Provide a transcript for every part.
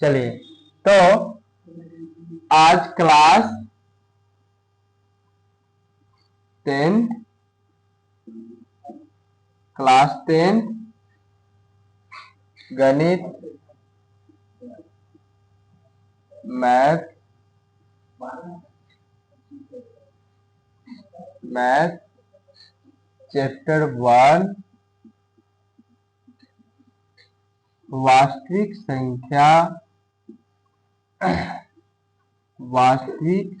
चलिए, तो आज क्लास 10 गणित मैथ चैप्टर 1 वास्तविक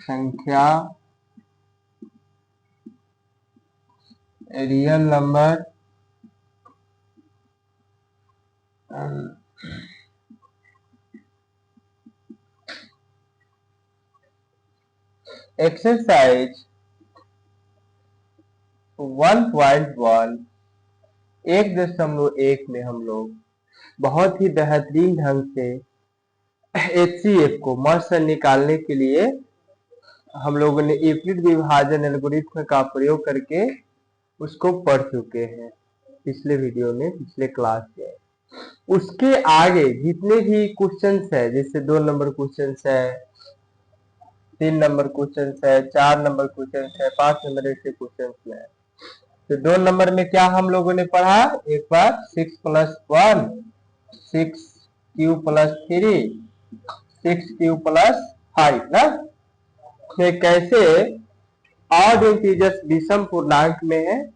संख्या रियल नंबर एक्सरसाइज 1.1 1.1 में हम लोग बहुत ही बेहतरीन ढंग से HCF को मर्ज से निकालने के लिए हम लोगों ने यूक्लिड विभाजन एल्गोरिथ्म का प्रयोग करके उसको पढ़ चुके हैं पिछले वीडियो में, पिछले क्लास में। उसके आगे जितने भी क्वेश्चंस है, जैसे 2 नंबर क्वेश्चंस है, 3 नंबर क्वेश्चंस है, 4 नंबर क्वेश्चंस है, 5 नंबर ऐसे क्वेश्चंस है। तो 2 नंबर में क्या हम लोगों ने पढ़ा, एक बार 6 + 1 6 + 3 6 + 5 ना। कैसे ऑड इंटीजर्स विषम पूर्णांक में है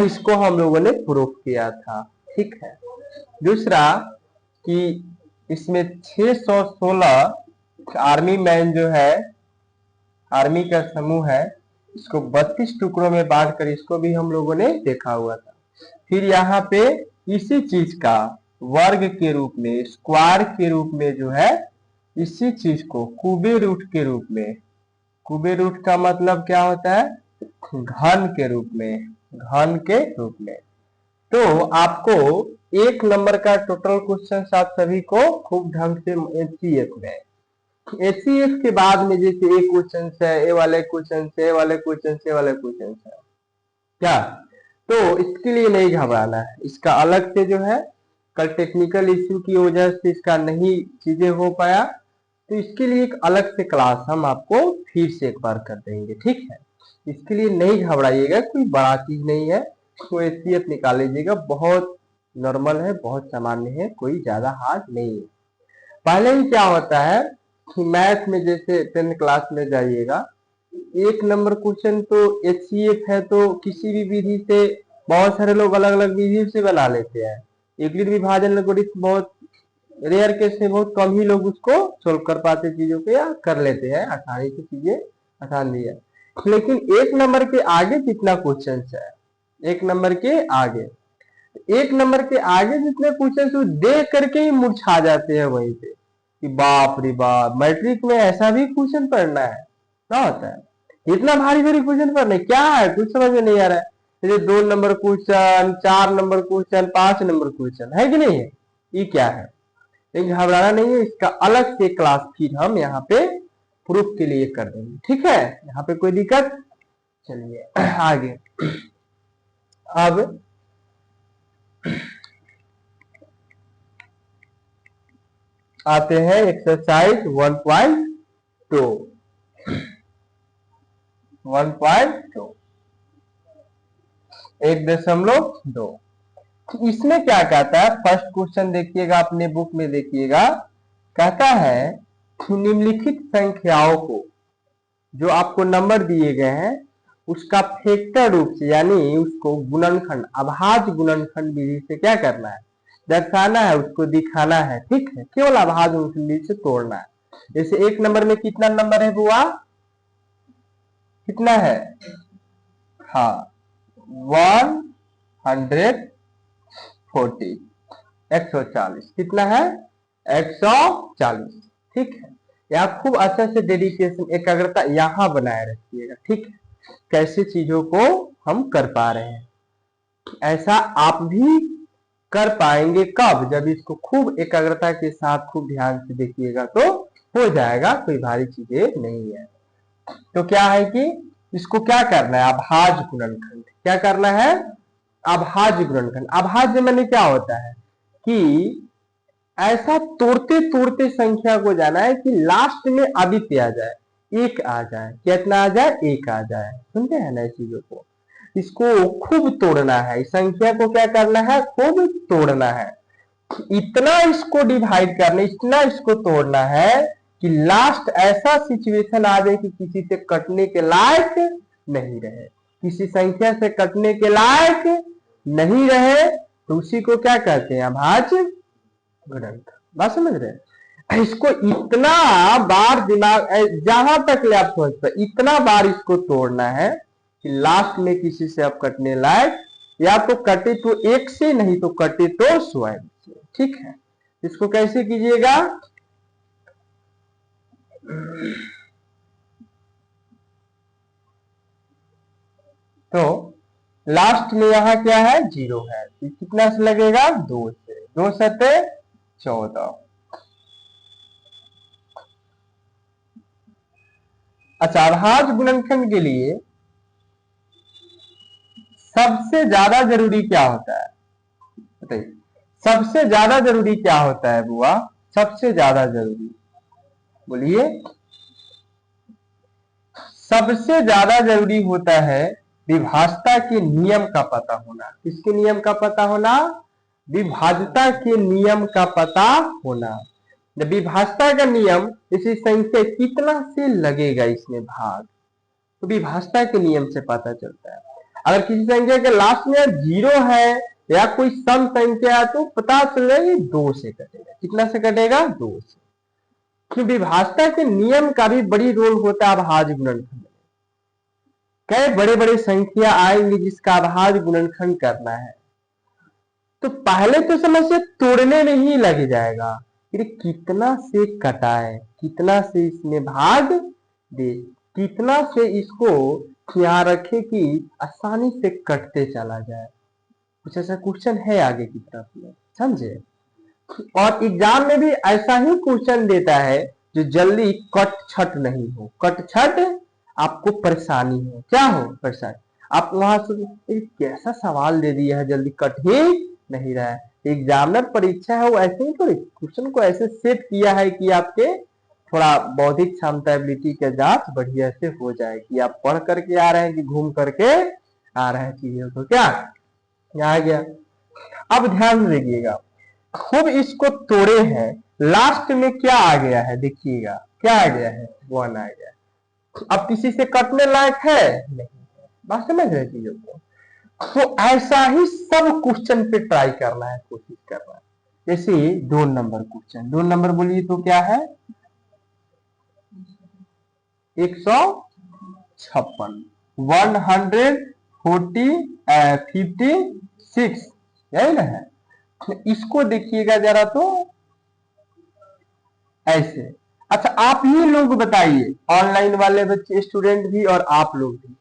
इसको हम लोगों ने प्रूफ किया था। ठीक है। दूसरा कि इसमें 616 आर्मी मैन जो है, आर्मी का समूह है, इसको 32 टुकड़ों में बांटकर इसको भी हम लोगों ने देखा हुआ था। फिर यहाँ पे इसी चीज का वर्ग के रूप में, स्क्वायर के रूप में जो है, इसी चीज को क्यूबे रूट के रूप में, क्यूबे रूट का मतलब क्या होता है, घन के रूप में। तो आपको 1 नंबर का टोटल क्वेश्चन आप सभी को खूब ढंग से HCF के बाद में जैसे एक क्वेश्चन है, ए वाले क्वेश्चन है क्या, तो इसके लिए नहीं घबराना है। इसका अलग से जो है, कल टेक्निकल इश्यू की वजह से इसका नहीं चीजें हो पाया, तो इसके लिए एक अलग से क्लास हम आपको फिर से एक बार कर देंगे। ठीक है, इसके लिए नहीं घबराइएगा, कोई बड़ा चीज नहीं है। तो HCF निकाल लीजिएगा, बहुत नॉर्मल है, बहुत सामान्य है, कोई ज्यादा हार्ड नहीं है। पहले ही क्या होता है कि मैथ में जैसे 10th क्लास में जाइएगा, 1 नंबर क्वेश्चन तो HCF है, तो किसी भी विधि से बहुत सारे लोग अलग अलग विधि से बना लेते हैं। यूक्लिड विभाजन एल्गोरिथम बहुत रेयर केस में, बहुत कम ही लोग उसको सोल्व कर पाते चीजों को, या कर लेते हैं आसानी से, चीजें आसान भी है। लेकिन 1 नंबर के आगे जितना क्वेश्चन है, 1 नंबर के आगे जितने क्वेश्चन देख करके ही मुरझा जाते हैं वहीं पे कि बाप रे बाप, मैट्रिक में ऐसा भी क्वेश्चन पढ़ना है, क्या होता है, इतना भारी भारी क्वेश्चन पढ़ना है, क्या है, कुछ समझ में नहीं आ रहा है। जैसे 2 number question, 4 number question, 5 number question है कि नहीं है, ये क्या है। लेकिन घबराना नहीं है, इसका अलग से क्लास फिर हम यहाँ पे प्रूफ के लिए कर देंगे। ठीक है, यहाँ पे कोई दिक्कत। चलिए आगे, अब आते हैं एक्सरसाइज 1.2 1.2। इसमें क्या कहता है, फर्स्ट क्वेश्चन देखिएगा, अपने बुक में देखिएगा, कहता है निम्नलिखित संख्याओं को, जो आपको नंबर दिए गए हैं, उसका फैक्टर रूप से, यानी उसको गुणनखंड, अभाज्य गुणनखंड विधि से क्या करना है, दर्शाना है, उसको दिखाना है। ठीक है, केवल अभाज्य गुणनखंड विधि से तोड़ना है। जैसे 1 नंबर में कितना नंबर है बुआ, कितना है, हाँ 140, 140 कितना है, 140। ठीक है, यहाँ खूब अच्छा से डेडिकेशन, एकाग्रता यहाँ बनाए रखिएगा। ठीक है, कैसे चीजों को हम कर पा रहे हैं, ऐसा आप भी कर पाएंगे कब, जब इसको खूब एकाग्रता के साथ खूब ध्यान से देखिएगा तो हो जाएगा, कोई भारी चीजें नहीं है। तो क्या है कि इसको क्या करना है, अभाज्य गुणनखंड, क्या करना है, अभाज्य गुणनखंड। अभाज्य माने क्या होता है कि ऐसा तोड़ते तोड़ते संख्या को जाना है कि लास्ट में आदित्य आ जाए, एक आ जाए। कितना आ जाए? एक आ जाए। सुनते हैं ना इस चीजों को? इसको खूब तोड़ना है, इस संख्या को क्या करना है? खूब तोड़ना है। इतना इसको डिवाइड करना, इतना इसको तोड़ना है कि लास्ट ऐसा सिचुएशन आ जाए कि किसी से कटने के लायक नहीं रहे, किसी संख्या से कटने के लायक नहीं रहे, तो उसी को क्या कहते हैं? अभाज्य गुणनखंड। बात समझ रहे हैं? इसको इतना बार दिमाग, जहां तक ले आप समझ पाए, इतना बार इसको तोड़ना है कि लास्ट में किसी से अब कटने लायक, या तो कटे तो एक से, नहीं तो कटे तो स्वयं से। ठीक है, इसको कैसे कीजिएगा? तो लास्ट में यहां क्या है? 0 है, तो कितना से लगेगा? 2 से। 2 सते 14। अच्छा, अभाज्य गुणनखंड के लिए सबसे ज्यादा जरूरी क्या होता है बताइए? सबसे ज्यादा जरूरी क्या होता है बुआ? सबसे ज्यादा जरूरी बोलिए। सबसे ज्यादा जरूरी होता है विभाज्यता के नियम का पता होना। किसके नियम का पता होना? विभाज्यता के नियम का पता होना। विभाज्यता का नियम, इसी संख्या कितना से लगेगा इसमें भाग, तो विभाज्यता के नियम से पता चलता है। अगर किसी संख्या के लास्ट में 0 है या कोई सम संख्या है तो पता चल जाएगा 2 से कटेगा। कितना से कटेगा? 2 से। तो विभाज्यता के नियम का भी बड़ी रोल होता है अभाज्य गुणनखंड में। कई बड़े बड़े संख्या आएंगे जिसका अभाज्य गुणनखंड करना है, तो पहले तो समस्या तोड़ने में ही लग जाएगा, फिर कितना से कटाए, कितना से इसमें भाग दे, कितना से इसको यहाँ रखे कि आसानी से कटते चला जाए। कुछ ऐसा क्वेश्चन है आगे की तरफ में, समझे? और एग्जाम में भी ऐसा ही क्वेश्चन देता है जो जल्दी कट छट नहीं हो, कट छट आपको परेशानी हो, क्या हो? परेशानी। आप वहां से कैसा सवाल दे दिया है, जल्दी कट ही नहीं रहा है। एग्जामिनर परीक्षा है वो ऐसे ही थोड़ी क्वेश्चन को ऐसे सेट किया है कि आपके थोड़ा बौद्धिक क्षमता एबिलिटी के जांच बढ़िया से हो जाए कि आप पढ़ करके आ रहे हैं कि घूम करके आ रहे हैं चीजों को। क्या आ गया? अब ध्यान दीजिएगा, खूब इसको तोड़े हैं, लास्ट में क्या आ गया है? देखिएगा क्या आ गया है? 1 आ गया। अब किसी से कटने लायक है नहीं। बात समझ रहे चीजों को? तो ऐसा ही सब क्वेश्चन पे ट्राई करना है, कोशिश करना है। जैसे 2 नंबर क्वेश्चन, 2 नंबर बोलिए तो क्या है? 156, 156, यही ना है? तो इसको देखिएगा जरा तो ऐसे। अच्छा, आप ही लोग बताइए, ऑनलाइन वाले बच्चे, स्टूडेंट भी और आप लोग भी,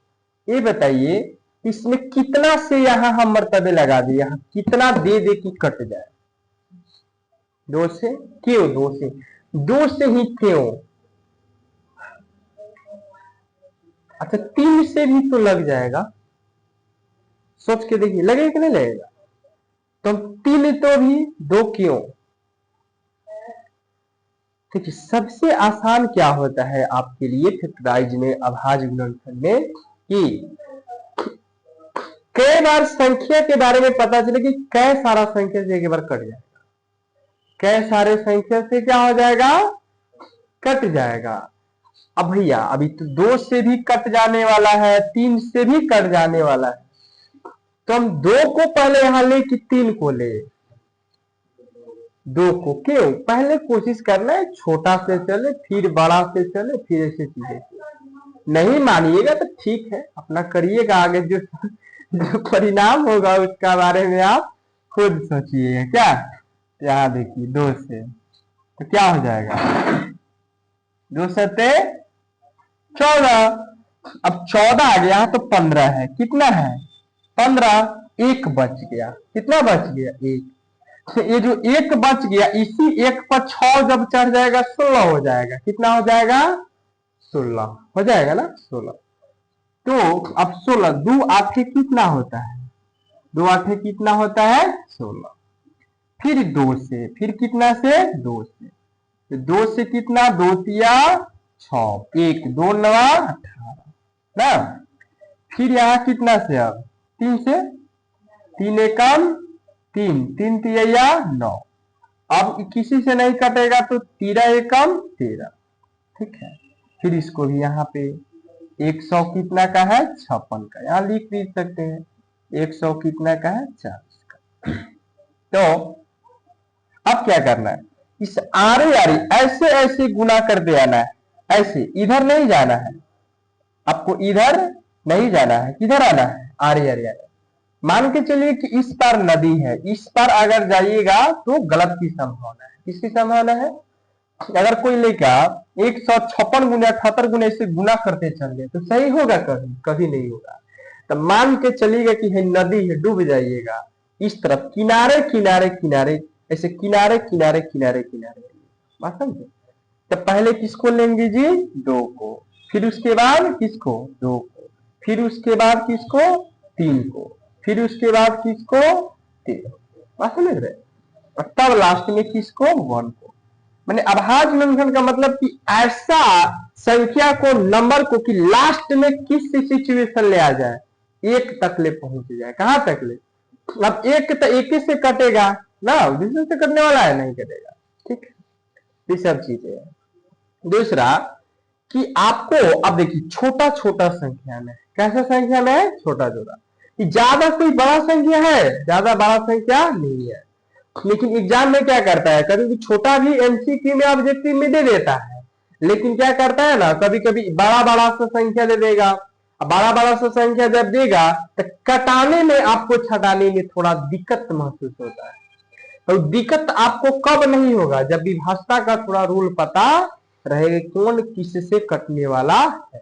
ये बताइए इसमें कितना से यहां हम मर्तबे लगा दिए, यहां कितना दे दे कि कट जाए? 2 से। क्यों 2 से? 2 से ही क्यों? अच्छा, 3 से भी तो लग जाएगा, सोच के देखिए लगेगा कि नहीं लगेगा? तो 3 तो भी, 2 क्यों? देखिए सबसे आसान क्या होता है आपके लिए फैक्टराइज में, अभाज्य गुणनखंड में, कि कई बार संख्या के बारे में पता चले कि कई सारा संख्या से एक बार कट जाएगा, कई सारे संख्या से क्या हो जाएगा? कट जाएगा। अब भैया अभी तो 2 से भी कट जाने वाला है, 3 से भी कट जाने वाला है, तो हम 2 को पहले यहां ले कि 3 को ले? 2 को। क्यों? पहले कोशिश करना है छोटा से चले, फिर बड़ा से चले, फिर ऐसे चीजें। नहीं मानिएगा तो ठीक है, अपना करिएगा, आगे जो जो परिणाम होगा उसका बारे में आप खुद सोचिएगा। क्या? यहाँ देखिए 2 से तो क्या हो जाएगा? 2 सते 14। अब 14 आ गया तो 15 है, कितना है? 15। एक बच गया, कितना बच गया? 1। तो ये जो 1 बच गया, इसी 1 पर 6 जब चढ़ जाएगा 16 हो जाएगा। कितना हो जाएगा? 16 हो जाएगा ना? 16। तो अब 16, 2 आठे कितना होता है? 2 आठे कितना होता है? 16। फिर 2 से, फिर कितना से 2 से, तो 2 से कितना, 2 तिया 6, 1 2 नवा 18 ना। फिर यहाँ कितना से, अब 3 से, 3 एकम 3, 3 तिया 9, अब किसी से नहीं कटेगा तो 13 एकम 13, ठीक है। फिर इसको भी यहाँ पे 100 कितना का है, 56 का, यहाँ लिख भी सकते हैं 100 कितना का है, 40 का। तो अब क्या करना है, इस आरे आरे ऐसे ऐसे गुना करते आना है, ऐसे, इधर नहीं जाना है आपको, इधर नहीं जाना है, किधर आना है, आरे आरे आरे। मान के चलिए कि इस पार नदी है, इस पार अगर जाइएगा तो गलत की संभावना है, किसकी संभावना है, अगर कोई लेका 156 गुना 78 गुना ऐसे गुना करते चल गए तो सही होगा, कभी कभी नहीं होगा। तो मान के चलिएगा कि है नदी है, डूब जाइएगा, इस तरफ किनारे किनारे किनारे, ऐसे किनारे किनारे किनारे किनारे, बात समझे। तो पहले किसको लेंगे जी, 2 को, फिर उसके बाद किसको, 2 को, फिर उसके बाद किसको, 3 को, फिर उसके बाद किसको, 3, बात समझ रहे, और तब लास्ट में किसको, 1 को। मैंने अभाज्य गुणनखंड का मतलब कि ऐसा संख्या को, नंबर को, कि लास्ट में किस सिचुएशन ले आ जाए, 1 तक ले पहुंच जाए, कहां तक ले, अब 1 तो 1 से कटेगा ना, दूसरे से कटने वाला है, नहीं कटेगा, ठीक है। ये सब चीजें हैं। दूसरा कि आपको, अब देखिए छोटा छोटा संख्या में, कैसा संख्या में है, छोटा छोटा, कि ज्यादा कोई बड़ा संख्या है, ज्यादा बड़ा संख्या नहीं है, लेकिन एग्जाम में क्या करता है, कभी भी छोटा भी एमसीक्यू में ऑब्जेक्टिव में दे देता है, लेकिन क्या करता है ना, कभी कभी बड़ा बड़ा सा संख्या दे देगा, बड़ा बड़ा सा संख्या जब देगा तो कटाने में, आपको छटाने में थोड़ा दिक्कत महसूस होता है। तो दिक्कत आपको कब नहीं होगा, जब विभाज्यता का थोड़ा रूल पता रहेगा, कौन किससे कटने वाला है,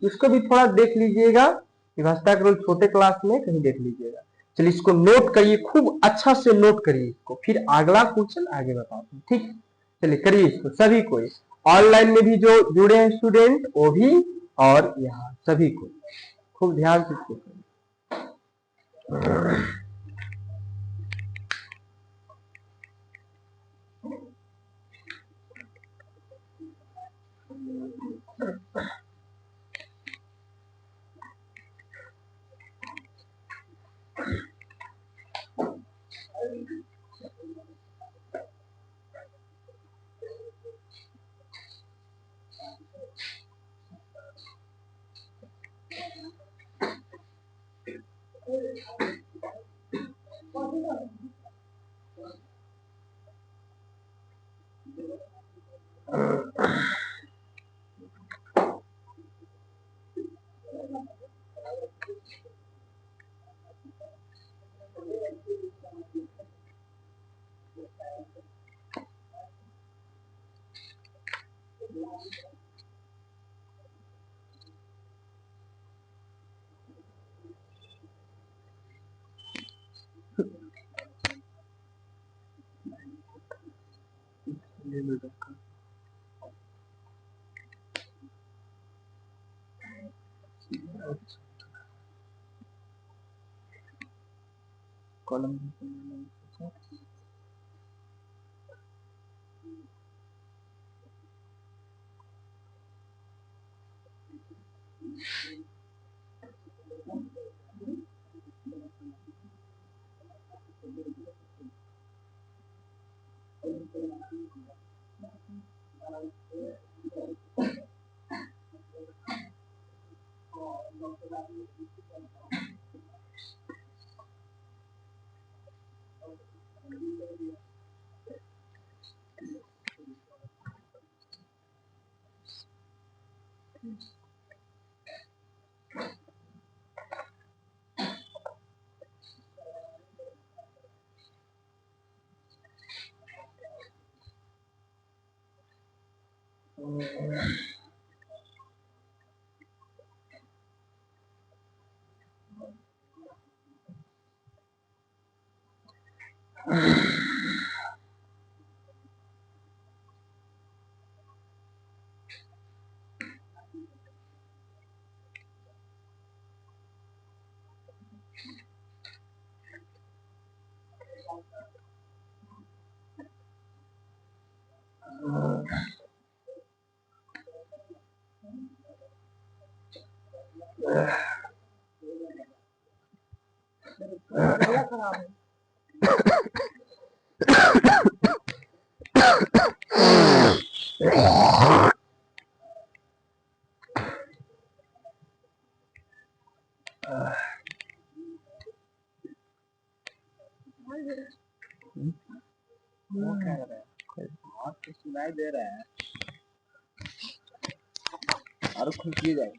इसको भी थोड़ा देख लीजिएगा, विभाज्यता का रूल छोटे क्लास में कहीं देख लीजिएगा। चलिए इसको नोट करिए, खूब अच्छा से नोट करिए इसको, फिर अगला क्वेश्चन आगे बताओ, ठीक है। चलिए करिए इसको, सभी को, ऑनलाइन में भी जो जुड़े हैं स्टूडेंट वो भी, और यहाँ सभी को खूब ध्यान से इसको करिए। कॉलम वो कह रहा है और तो सुनाई दे रहा है और खुशी जाए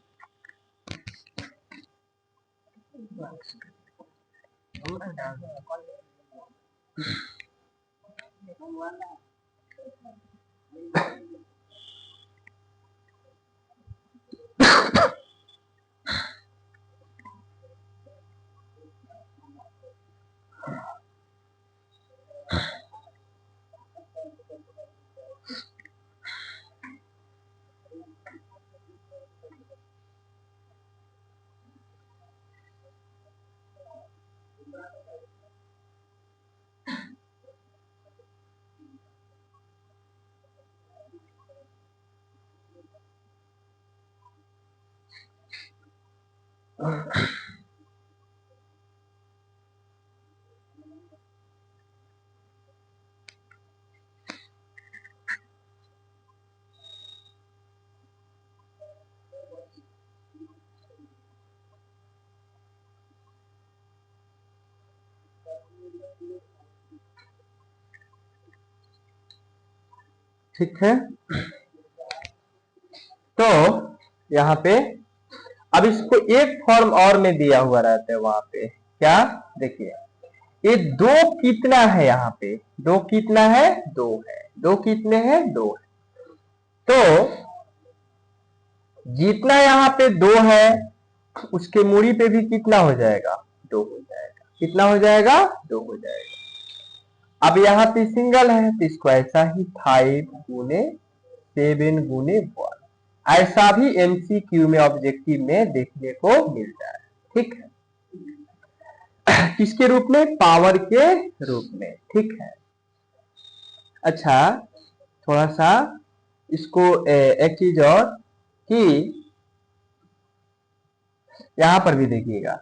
ठीक है। तो यहाँ पे अब इसको एक फॉर्म और में दिया हुआ रहता है वहां पे, क्या देखिए ये दो कितना है, यहाँ पे दो कितना है, दो है, दो कितने हैं, दो है। तो जितना यहाँ पे दो है उसके मूड़ी पे भी कितना हो जाएगा, दो हो जाएगा। कितना हो जाएगा, दो हो जाएगा। अब यहाँ पे सिंगल है तो इसको ऐसा ही 5 गुने 7 गुने 1 ऐसा भी एमसीक्यू में ऑब्जेक्टिव में देखने को मिलता है। ठीक है, किसके रूप में, पावर के रूप में। ठीक है। अच्छा थोड़ा सा इसको एक चीज और कि यहां पर भी देखिएगा,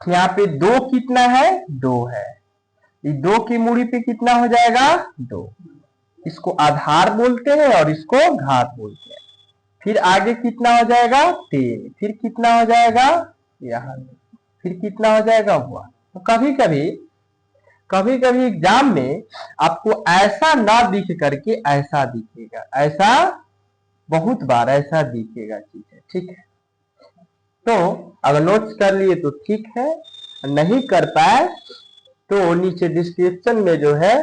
यहाँ पे दो कितना है, दो है, ये दो की मूड़ी पे कितना हो जाएगा, दो। इसको आधार बोलते हैं और इसको घात बोलते हैं। फिर आगे कितना हो जाएगा, 3, फिर कितना हो जाएगा यहाँ, फिर कितना हो जाएगा हुआ। तो कभी कभी एग्जाम में आपको ऐसा ना दिख करके ऐसा दिखेगा, ऐसा बहुत बार ऐसा दिखेगा चीजें। ठीक है, तो अगर नोट्स कर लिए तो ठीक है, नहीं कर पाए तो नीचे डिस्क्रिप्शन में जो है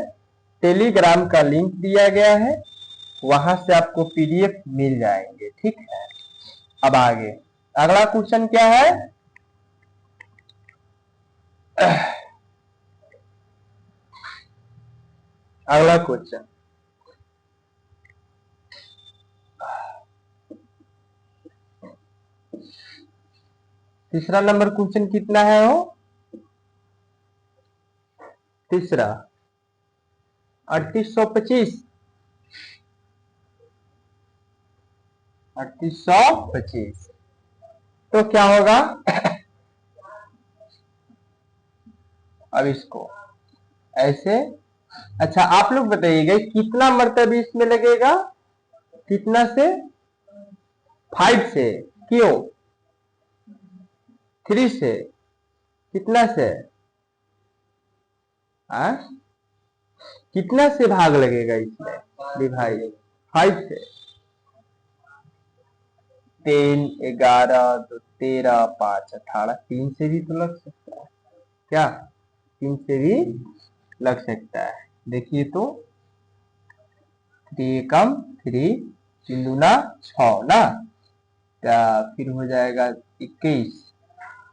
टेलीग्राम का लिंक दिया गया है, वहां से आपको पीडीएफ मिल जाएंगे। ठीक है। अब आगे अगला क्वेश्चन क्या है, अगला क्वेश्चन तीसरा नंबर क्वेश्चन कितना है वो, तीसरा 3825 3825। तो क्या होगा अब इसको ऐसे, अच्छा आप लोग बताइएगा कितना मरतबा इसमें लगेगा, कितना से, 5 से, क्यों 3 से, कितना से, कितना से भाग लगेगा इसमें, डिवाइड 5 से, 3 11 2 13 5 18, 3 से भी तो लग सकता है, क्या 3 से भी लग सकता है। देखिए तो 3 कम 3 3 दूना 6 ना, फिर हो जाएगा 21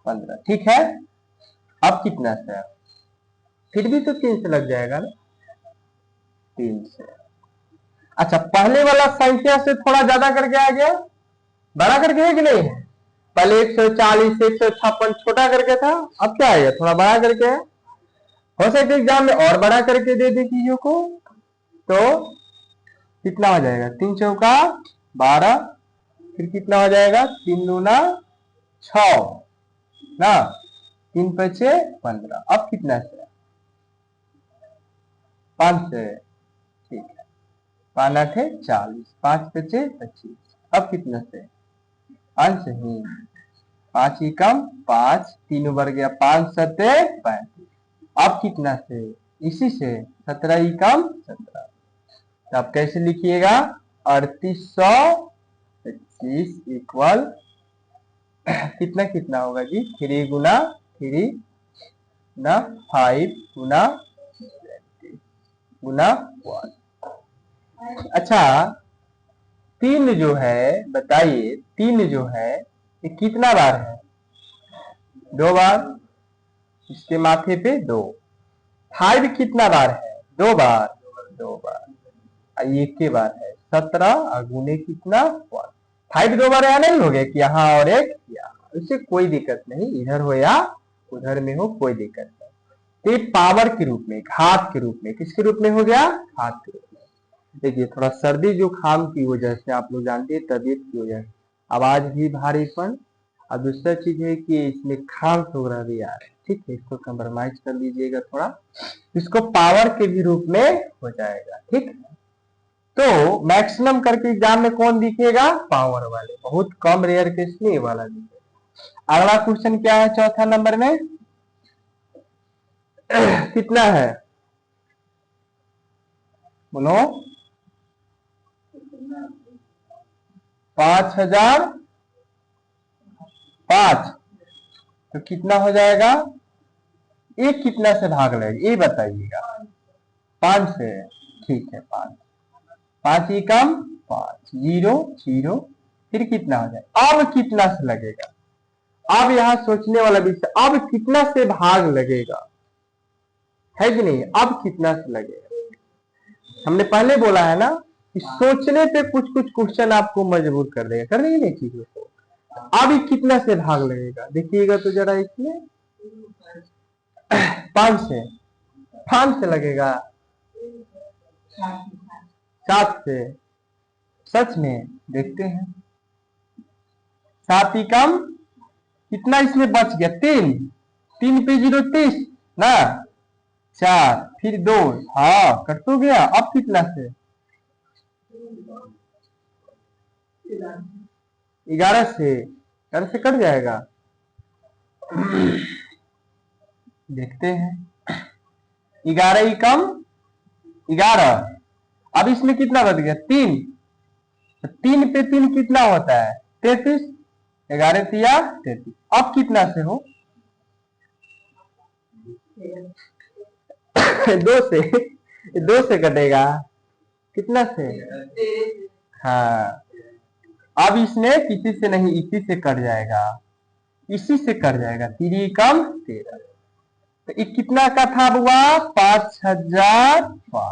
15। ठीक है, अब कितना से, फिर भी तो 3 से लग जाएगा ना, 3 से। अच्छा पहले वाला संख्या से थोड़ा ज्यादा करके आ गया, बड़ा करके है कि नहीं है, पहले 140 156 छोटा करके था, अब क्या है थोड़ा बड़ा करके है। हो सकता है एग्जाम में और बड़ा करके दे दे चीजों को, तो कितना हो जाएगा, 3 चौका 12, फिर कितना हो जाएगा 3 दूना 6 ना, 3 पचे 15, अब कितना से 5 से, ठीक है, 5 आठे 40, 5 पचे 25, अब कितना से 5 से ही 5 ही कम 5, 3 उबर गया 5 सत्ते 35, अब कितना से इसी से 17 ही कम 17, तो आप कैसे लिखिएगा 3825 इक्वल कितना कितना होगा जी 3 गुना 3 गुना 5 गुना गुना 1। अच्छा 3 जो है बताइए 3 जो है ये कितना बार है, 2 बार, इसके माथे पे 2। 5 कितना बार है, 2 बार, 2 बार, एक के बार है 17 और गुने कितना 1। 5 2 बार यहाँ नहीं हो गया कि यहाँ और एक यहाँ, इससे कोई दिक्कत नहीं, इधर हो या उधर में हो कोई दिक्कत नहीं। तो ये पावर के रूप में, घात के रूप में, किसके रूप में हो गया, घात के रूप में। देखिए थोड़ा सर्दी जुकाम की वजह से, आप लोग जानते हैं तबीयत की वजह से आवाज भी भारीपन, और दूसरा चीज है कि इसमें खांस वगैरह भी आ रहे हैं, ठीक है, इसको कंप्रोमाइज कर लीजिएगा थोड़ा, इसको पावर के भी रूप में हो जाएगा, ठीक। तो मैक्सिमम करके एग्जाम में कौन दिखेगा, पावर वाले, बहुत कम रेयर केस में ये वाला दिखेगा। अगला क्वेश्चन क्या है चौथा नंबर में कितना है बोलो, 5005, तो कितना हो जाएगा, एक कितना से भाग लगेगा ये बताइएगा, 5 से, ठीक है 5, 5 ही कम 5, 0 0, फिर कितना हो जाएगा, अब कितना से लगेगा, अब यहां सोचने वाला विषय, अब कितना से भाग लगेगा, है कि नहीं, अब कितना से लगेगा। हमने पहले बोला है ना कि सोचने पे कुछ कुछ क्वेश्चन आपको मजबूर कर देगा, कर देंगे नहीं चीजों को। अब कितना से भाग लगेगा देखिएगा तो जरा, इसमें 5 से, 5 से लगेगा, 7 से, सच में देखते हैं, 7 ही कम कितना इसमें बच गया 3, 3 पे 0 30 ना, 4 फिर 2, हाँ कट तो गया, अब कितना से 11 से, 11 से कट जाएगा, देखते हैं, 11 ही कम 11, अब इसमें कितना बच गया 3, तो 3 पे 3 कितना होता है 33, 11 तिया 33, अब कितना से हो 2 से, 2 से कटेगा कितना से, हाँ, अब इसमें किसी से नहीं इसी से कट जाएगा, इसी से कट जाएगा, 3 कम 13, तो ये कितना का था हुआ 5005।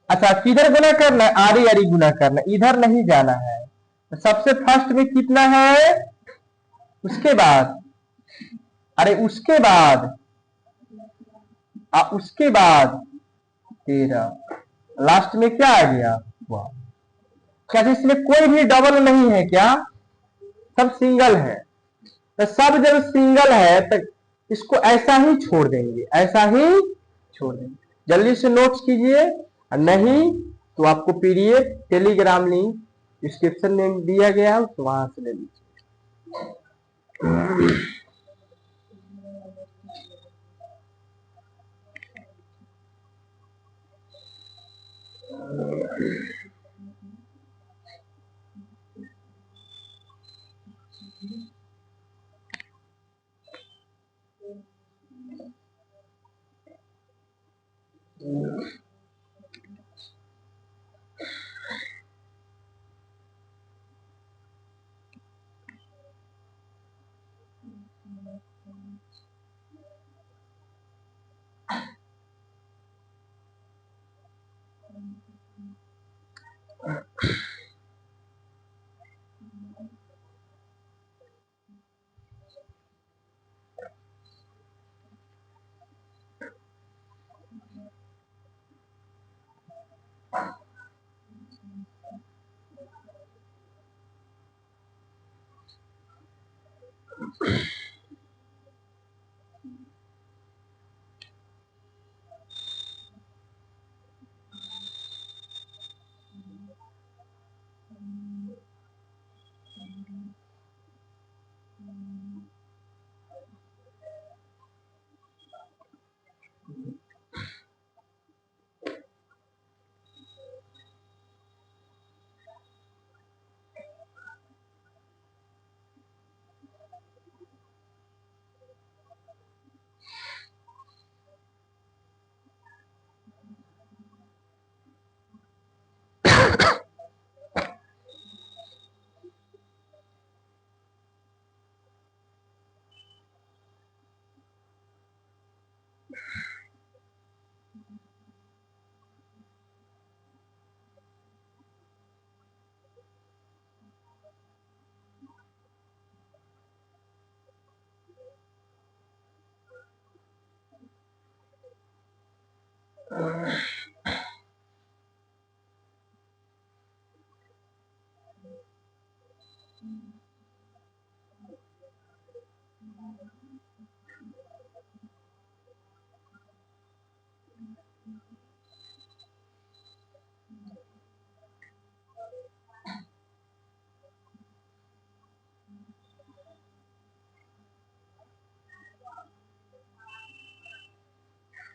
अच्छा किधर गुना करना है, आरी आरी गुना करना, इधर नहीं जाना है, तो सबसे फर्स्ट में कितना है, उसके बाद, अरे उसके बाद, उसके बाद 13, लास्ट में क्या आ गया 1। क्या इसमें कोई भी डबल नहीं है क्या, सब सिंगल है, तो सब जब सिंगल है तो इसको ऐसा ही छोड़ देंगे, ऐसा ही छोड़ देंगे, जल्दी से नोट्स कीजिए, और नहीं तो आपको पीडीएफ टेलीग्राम लिंक डिस्क्रिप्शन में दिया गया है, तो वहां से ले लीजिए।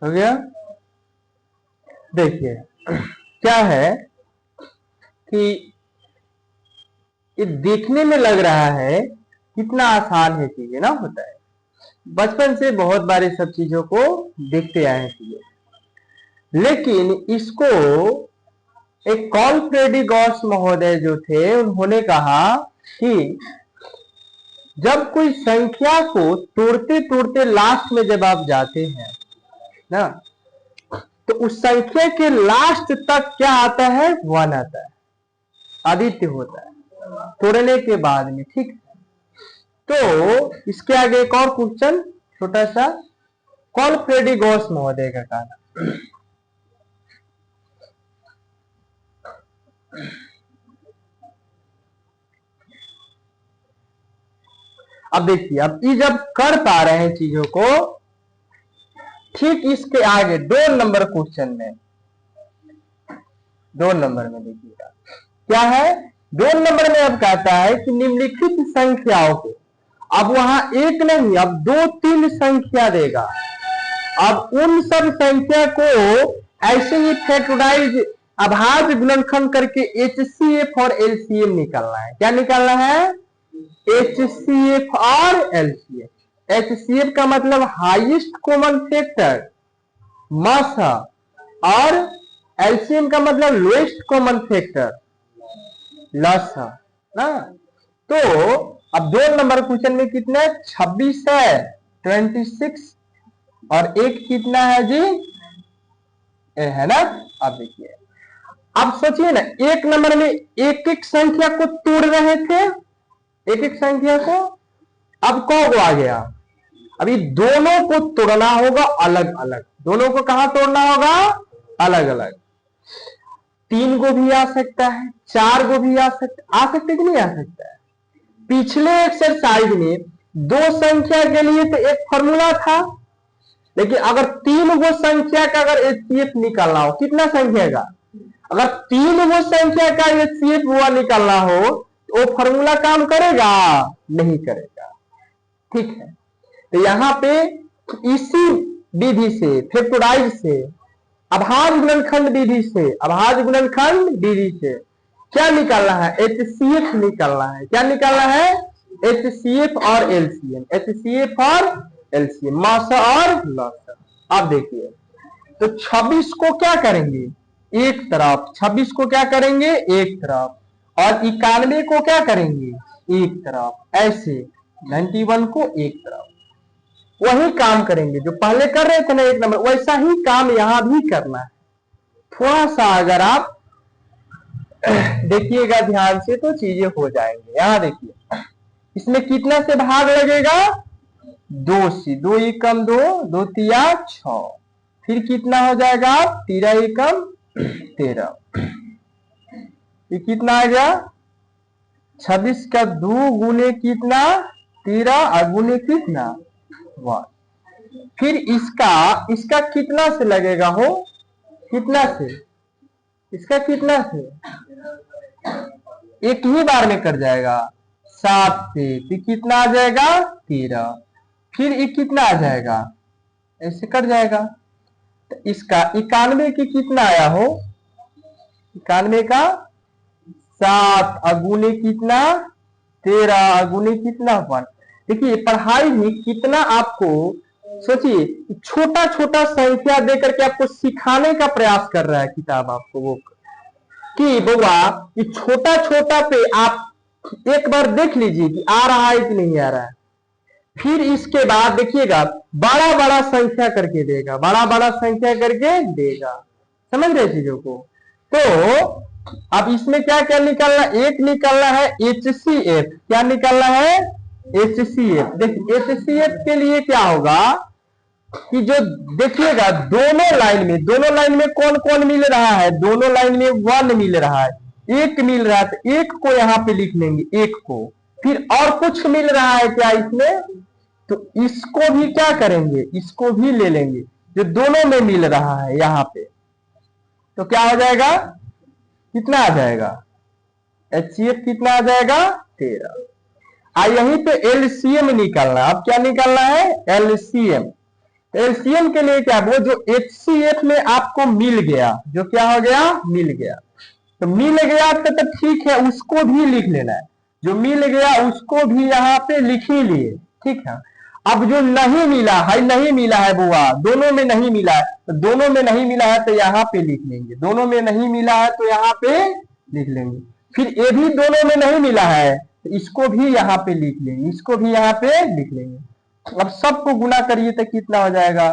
हो गया। देखिए क्या है कि ये देखने में लग रहा है कितना आसान है चीजें ना, होता है बचपन से बहुत बार ये सब चीजों को देखते आए हैं चीजें, लेकिन इसको एक कॉलफ्रेडी गॉस महोदय जो थे उन्होंने कहा कि जब कोई संख्या को तोड़ते तोड़ते लास्ट में जब आप जाते हैं ना, तो उस संख्या के लास्ट तक क्या आता है, 1 आता है, आदित्य होता है तोड़ने के बाद में, ठीक। तो इसके आगे एक और क्वेश्चन छोटा सा, कॉलफ्रेडी गॉस महोदय का कहना, अब देखिए, अब ये जब कर पा रहे हैं चीजों को, ठीक इसके आगे 2 नंबर क्वेश्चन में, 2 नंबर में देखिएगा क्या है, 2 नंबर में अब कहता है कि निम्नलिखित संख्याओं को, अब वहां एक नहीं, अब 2-3 संख्या देगा, अब उन सब संख्या को ऐसे ही फैक्टराइज अभाज्य गुणनखंड करके HCF और LCM निकालना है। क्या निकालना है, HCF और LCM। HCF का मतलब हाईएस्ट कॉमन फैक्टर मास, और LCM का मतलब लोएस्ट कॉमन फैक्टर लॉस ना। तो अब 2 नंबर क्वेश्चन में कितना है, 26 है, 26, और एक कितना है जी, है ना। अब देखिए, अब सोचिए ना, 1 नंबर में एक एक संख्या को तोड़ रहे थे, एक एक संख्या को, अब कौन आ गया, अभी दोनों को तोड़ना होगा अलग अलग, दोनों को कहां तोड़ना होगा, अलग अलग। 3 को भी आ सकता है, 4 को भी आ सकता कि नहीं आ सकता है। पिछले एक्सरसाइज में 2 संख्या के लिए तो एक फॉर्मूला था, लेकिन अगर 3 गो संख्या का अगर HCF निकालना हो, कितना संख्या का, अगर 3 गो संख्या का HCF हुआ निकालना हो, तो वो फॉर्मूला काम करेगा, नहीं करेगा, ठीक है। तो यहां पे इसी विधि से, फैक्टराइज से, अभाज्य गुणनखंड विधि से, अभाज्य गुणनखंड विधि से क्या निकालना है, HCF निकालना है। क्या निकालना है, HCF और LCM, HCF और LCM, मास और लॉस। अब देखिए, तो 26 को क्या करेंगे, एक तरफ, 26 को क्या करेंगे, एक तरफ, और 91 को क्या करेंगे, एक तरफ, ऐसे 91 को एक तरफ, वही काम करेंगे जो पहले कर रहे थे ना 1 नंबर, वैसा ही काम यहां भी करना है। थोड़ा सा अगर आप देखिएगा ध्यान से तो चीजें हो जाएंगे। यहां देखिए, इसमें कितना से भाग लगेगा, 2 से, 2 एकम 2, 2 तिया 6, फिर कितना हो जाएगा, 13 एकम 13, ये कितना आ गया, 26 का 2 गुने कितना 13 गुने कितना 1। फिर इसका कितना से लगेगा हो, कितना से, इसका कितना से, एक ही बार में कट जाएगा 7 से, तो कितना आ जाएगा 13। फिर ये कितना आ जाएगा, ऐसे कट जाएगा। तो इसका 91 की कितना आया हो, 91 का 7 अगुने कितना 13 अगुने कितना 1। देखिए पढ़ाई में कितना आपको सोचिए छोटा छोटा संख्या देकर के आपको सिखाने का प्रयास कर रहा है किताब आपको वो, कि बउआ ये छोटा छोटा पे आप एक बार देख लीजिए कि आ रहा है कि नहीं आ रहा है। फिर इसके बाद देखिएगा बड़ा बड़ा संख्या करके देगा, बड़ा बड़ा संख्या करके देगा, समझ रहे चीजों को। तो अब इसमें क्या क्या निकालना, एक निकालना है HCF, क्या निकालना है HCF। देखिए HCF के लिए क्या होगा कि जो देखिएगा दोनों लाइन में कौन कौन मिल रहा है, दोनों लाइन में 1 मिल रहा है, 1 मिल रहा है, तो 1 को यहाँ पे लिख लेंगे 1 को। फिर और कुछ मिल रहा है क्या इसमें, तो इसको भी क्या करेंगे, इसको भी ले लेंगे जो दोनों में मिल रहा है यहाँ पे। तो क्या हो जाएगा, कितना आ जाएगा HCF कितना आ जाएगा 13। यहीं पे LCM निकालना, अब क्या निकालना है LCM। LCM के लिए क्या, वो जो HCF में आपको मिल गया, जो क्या हो गया मिल गया, तो मिल गया तो ठीक है उसको भी लिख लेना है, जो मिल गया उसको भी यहाँ पे लिख ही लिए, ठीक है। अब जो नहीं मिला है बुआ, दोनों में नहीं मिला है, तो दोनों में नहीं मिला है तो यहाँ पे लिख लेंगे, दोनों में नहीं मिला है तो यहाँ पे लिख लेंगे। फिर ये भी दोनों में नहीं मिला है तो इसको भी यहाँ पे लिख लेंगे, इसको भी यहाँ पे लिख लेंगे। अब सबको गुना करिए तो कितना हो जाएगा,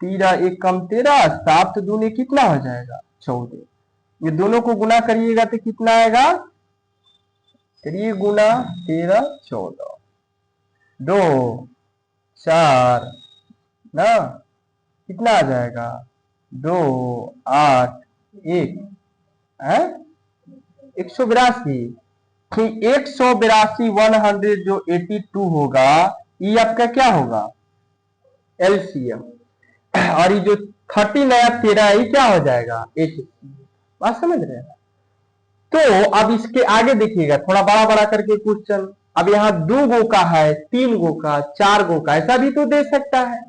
13 1 कम 13, 7 दूने कितना हो जाएगा 14। ये दोनों को गुना करिएगा तो कितना आएगा 3 गुना 13 14, 2 4 ना, कितना आ जाएगा 2 8 1 है 182। 182 100 जो 82 होगा ये आपका क्या होगा LCM, और ये जो 30 नया 13 ये क्या हो जाएगा HCF। बात समझ रहे हैं। तो अब इसके आगे देखिएगा थोड़ा बड़ा बड़ा करके क्वेश्चन, अब यहाँ 2 गो का है, 3 गो का, 4 गो का, ऐसा भी तो दे सकता है।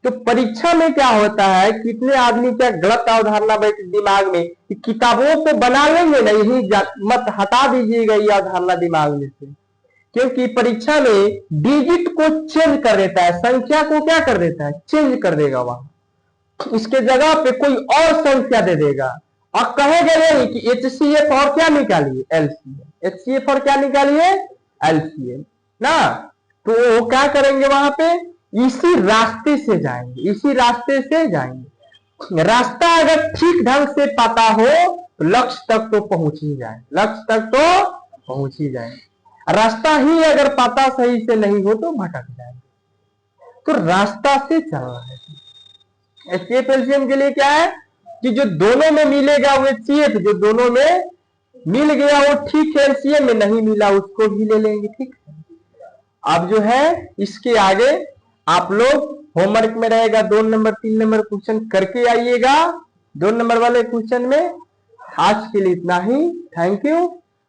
तो परीक्षा में क्या होता है, कितने आदमी क्या गलत अवधारणा बैठ दिमाग में कि किताबों को बना लेंगे ना, यही मत हटा दीजिएगा ये अवधारणा दिमाग में से, क्योंकि परीक्षा में डिजिट को चेंज कर देता है, संख्या को क्या कर देता है चेंज कर देगा, वहां इसके जगह पे कोई और संख्या दे देगा और कहेगा नहीं कि HCF और क्या निकालिए LCM, HCF और क्या निकालिए LCM ना। तो वो क्या करेंगे वहां पे, इसी रास्ते से जाएंगे, इसी रास्ते से जाएंगे। रास्ता अगर ठीक ढंग से पता हो तो लक्ष्य तक तो पहुंच ही जाए, लक्ष्य तक तो पहुंच ही जाए। रास्ता ही अगर पता सही से नहीं हो तो भटक जाएंगे। तो रास्ता से चलना है। HCF LCM के लिए क्या है कि जो दोनों में मिलेगा वो HCF, जो दोनों में मिल गया वो ठीक है, LCM में नहीं मिला उसको भी ले लेंगे, ठीक है। अब जो है इसके आगे आप लोग होमवर्क में रहेगा 2 नंबर 3 नंबर क्वेश्चन करके आइएगा। 2 नंबर वाले क्वेश्चन में आज के लिए इतना ही। Thank you,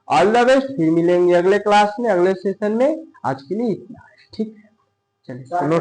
all the best. फिर मिलेंगे अगले क्लास में, अगले सेशन में। आज के लिए इतना है, ठीक है। चलिए।